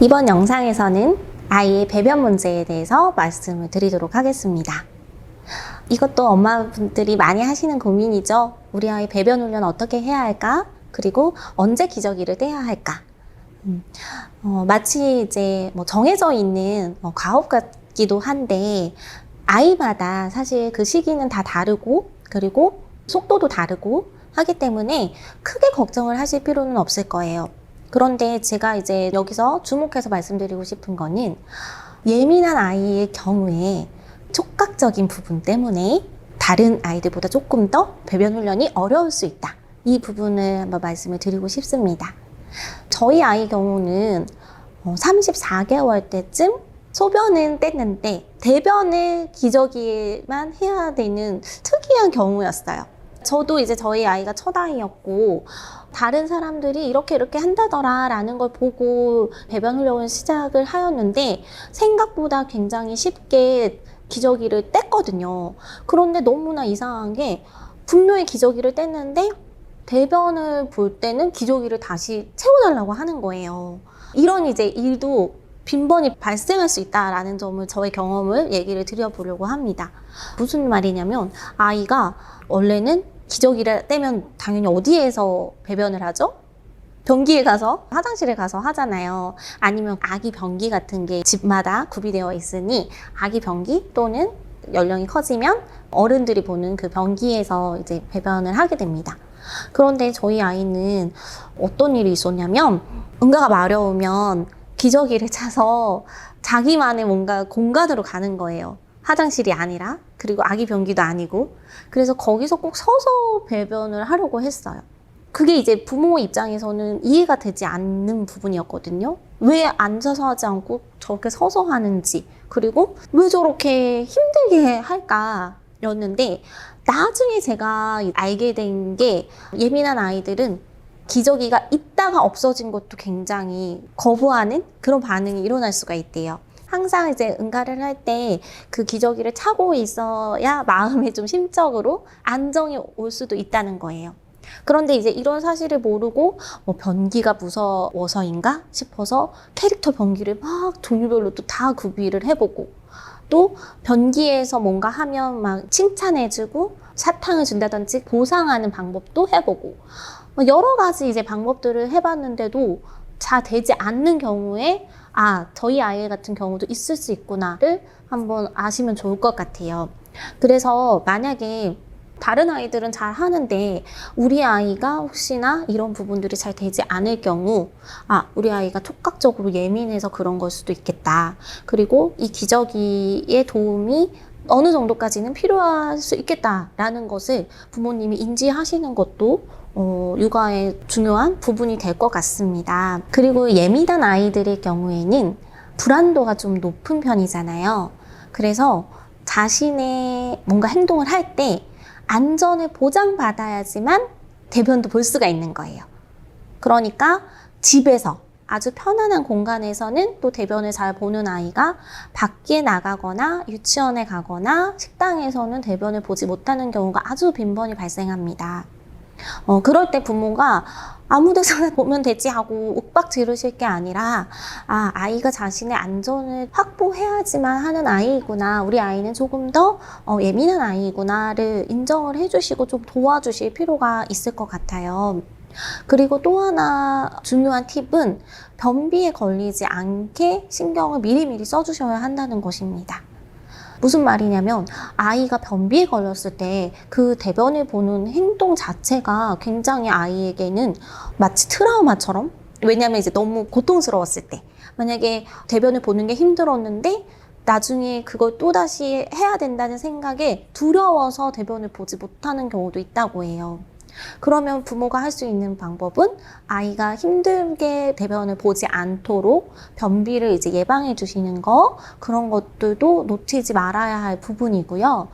이번 영상에서는 아이의 배변 문제에 대해서 말씀을 드리도록 하겠습니다. 이것도 엄마분들이 많이 하시는 고민이죠. 우리 아이 배변 훈련 어떻게 해야 할까? 그리고 언제 기저귀를 떼야 할까? 마치 이제 정해져 있는 과업 같기도 한데 아이마다 사실 그 시기는 다 다르고 그리고 속도도 다르고 하기 때문에 크게 걱정을 하실 필요는 없을 거예요. 그런데 제가 이제 여기서 주목해서 말씀드리고 싶은 거는 예민한 아이의 경우에 촉각적인 부분 때문에 다른 아이들보다 조금 더 배변 훈련이 어려울 수 있다. 이 부분을 한번 말씀을 드리고 싶습니다. 저희 아이 경우는 34개월 때쯤 소변은 뗐는데 대변을 기저귀만 해야 되는 특이한 경우였어요. 저도 이제 저희 아이가 첫 아이였고 다른 사람들이 이렇게 한다더라 라는 걸 보고 배변 훈련을 시작을 하였는데 생각보다 굉장히 쉽게 기저귀를 뗐거든요. 그런데 너무나 이상한 게 분명히 기저귀를 뗐는데 대변을 볼 때는 기저귀를 다시 채워달라고 하는 거예요. 이런 이제 일도 빈번히 발생할 수 있다라는 점을 저의 경험을 얘기를 드려보려고 합니다. 무슨 말이냐면 아이가 원래는 기저귀를 떼면 당연히 어디에서 배변을 하죠? 변기에 가서 화장실에 가서 하잖아요. 아니면 아기 변기 같은 게 집마다 구비되어 있으니 아기 변기 또는 연령이 커지면 어른들이 보는 그 변기에서 이제 배변을 하게 됩니다. 그런데 저희 아이는 어떤 일이 있었냐면 응가가 마려우면 기저귀를 차서 자기만의 뭔가 공간으로 가는 거예요. 화장실이 아니라, 그리고 아기 변기도 아니고. 그래서 거기서 꼭 서서 배변을 하려고 했어요. 그게 이제 부모 입장에서는 이해가 되지 않는 부분이었거든요. 왜 앉아서 하지 않고 저렇게 서서 하는지, 그리고 왜 저렇게 힘들게 할까 였는데, 나중에 제가 알게 된 게 예민한 아이들은 기저귀가 있다가 없어진 것도 굉장히 거부하는 그런 반응이 일어날 수가 있대요. 항상 이제 응가를 할 때 그 기저귀를 차고 있어야 마음에 좀 심적으로 안정이 올 수도 있다는 거예요. 그런데 이제 이런 사실을 모르고 변기가 무서워서인가 싶어서 캐릭터 변기를 막 종류별로 또 다 구비를 해보고 또 변기에서 뭔가 하면 막 칭찬해주고 사탕을 준다든지 보상하는 방법도 해보고 여러 가지 이제 방법들을 해봤는데도 잘 되지 않는 경우에 저희 아이 같은 경우도 있을 수 있구나를 한번 아시면 좋을 것 같아요. 그래서 만약에 다른 아이들은 잘 하는데 우리 아이가 혹시나 이런 부분들이 잘 되지 않을 경우 우리 아이가 촉각적으로 예민해서 그런 걸 수도 있겠다. 그리고 이 기저귀의 도움이 어느 정도까지는 필요할 수 있겠다라는 것을 부모님이 인지하시는 것도 육아의 중요한 부분이 될 것 같습니다. 그리고 예민한 아이들의 경우에는 불안도가 좀 높은 편이잖아요. 그래서 자신의 뭔가 행동을 할 때 안전을 보장받아야지만 대변도 볼 수가 있는 거예요. 그러니까 집에서 아주 편안한 공간에서는 또 대변을 잘 보는 아이가 밖에 나가거나 유치원에 가거나 식당에서는 대변을 보지 못하는 경우가 아주 빈번히 발생합니다. 그럴 때 부모가 아무 데서나 보면 되지 하고 윽박 지르실 게 아니라 아이가 자신의 안전을 확보해야지만 하는 아이구나, 우리 아이는 조금 더 예민한 아이구나를 인정을 해주시고 좀 도와주실 필요가 있을 것 같아요. 그리고 또 하나 중요한 팁은 변비에 걸리지 않게 신경을 미리미리 써주셔야 한다는 것입니다. 무슨 말이냐면 아이가 변비에 걸렸을 때 그 대변을 보는 행동 자체가 굉장히 아이에게는 마치 트라우마처럼, 왜냐하면 이제 너무 고통스러웠을 때 만약에 대변을 보는 게 힘들었는데 나중에 그걸 또다시 해야 된다는 생각에 두려워서 대변을 보지 못하는 경우도 있다고 해요. 그러면 부모가 할 수 있는 방법은 아이가 힘들게 대변을 보지 않도록 변비를 이제 예방해 주시는 거, 그런 것들도 놓치지 말아야 할 부분이고요.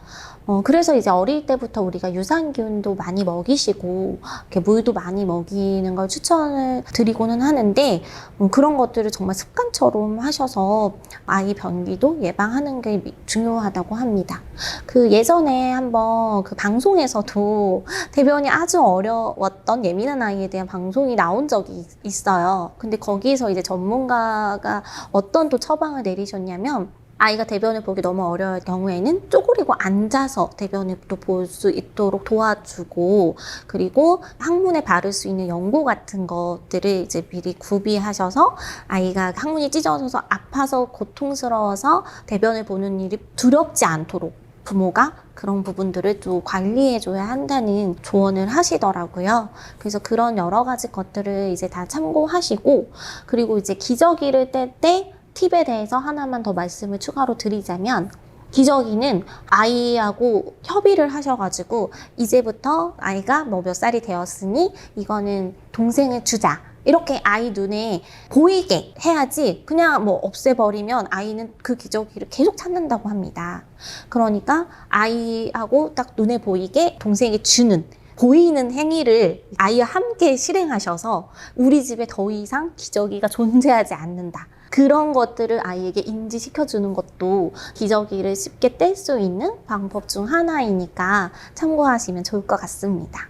그래서 이제 어릴 때부터 우리가 유산균도 많이 먹이시고, 이렇게 물도 많이 먹이는 걸 추천을 드리고는 하는데, 그런 것들을 정말 습관처럼 하셔서 아이 변비도 예방하는 게 중요하다고 합니다. 그 예전에 한번 그 방송에서도 대변이 아주 어려웠던 예민한 아이에 대한 방송이 나온 적이 있어요. 근데 거기서 이제 전문가가 어떤 또 처방을 내리셨냐면, 아이가 대변을 보기 너무 어려울 경우에는 쪼그리고 앉아서 대변을 또 볼 수 있도록 도와주고, 그리고 항문에 바를 수 있는 연고 같은 것들을 이제 미리 구비하셔서 아이가 항문이 찢어져서 아파서 고통스러워서 대변을 보는 일이 두렵지 않도록 부모가 그런 부분들을 또 관리해줘야 한다는 조언을 하시더라고요. 그래서 그런 여러 가지 것들을 이제 다 참고하시고, 그리고 이제 기저귀를 뗄 때 팁에 대해서 하나만 더 말씀을 추가로 드리자면, 기저귀는 아이하고 협의를 하셔가지고 이제부터 아이가 뭐 몇 살이 되었으니 이거는 동생을 주자, 이렇게 아이 눈에 보이게 해야지 그냥 뭐 없애버리면 아이는 그 기저귀를 계속 찾는다고 합니다. 그러니까 아이하고 딱 눈에 보이게 동생이 주는, 보이는 행위를 아이와 함께 실행하셔서 우리 집에 더 이상 기저귀가 존재하지 않는다, 그런 것들을 아이에게 인지시켜주는 것도 기저귀를 쉽게 뗄 수 있는 방법 중 하나이니까 참고하시면 좋을 것 같습니다.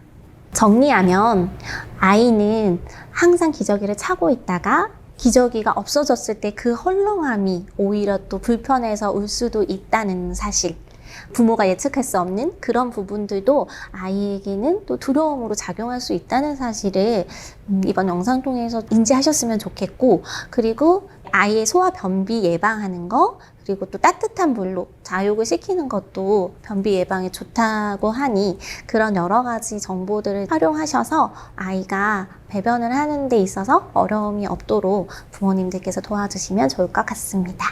정리하면, 아이는 항상 기저귀를 차고 있다가 기저귀가 없어졌을 때 그 헐렁함이 오히려 또 불편해서 울 수도 있다는 사실, 부모가 예측할 수 없는 그런 부분들도 아이에게는 또 두려움으로 작용할 수 있다는 사실을 이번 영상 통해서 인지하셨으면 좋겠고, 그리고 아이의 소화 변비 예방하는 거, 그리고 또 따뜻한 물로 자욕을 시키는 것도 변비 예방에 좋다고 하니 그런 여러 가지 정보들을 활용하셔서 아이가 배변을 하는 데 있어서 어려움이 없도록 부모님들께서 도와주시면 좋을 것 같습니다.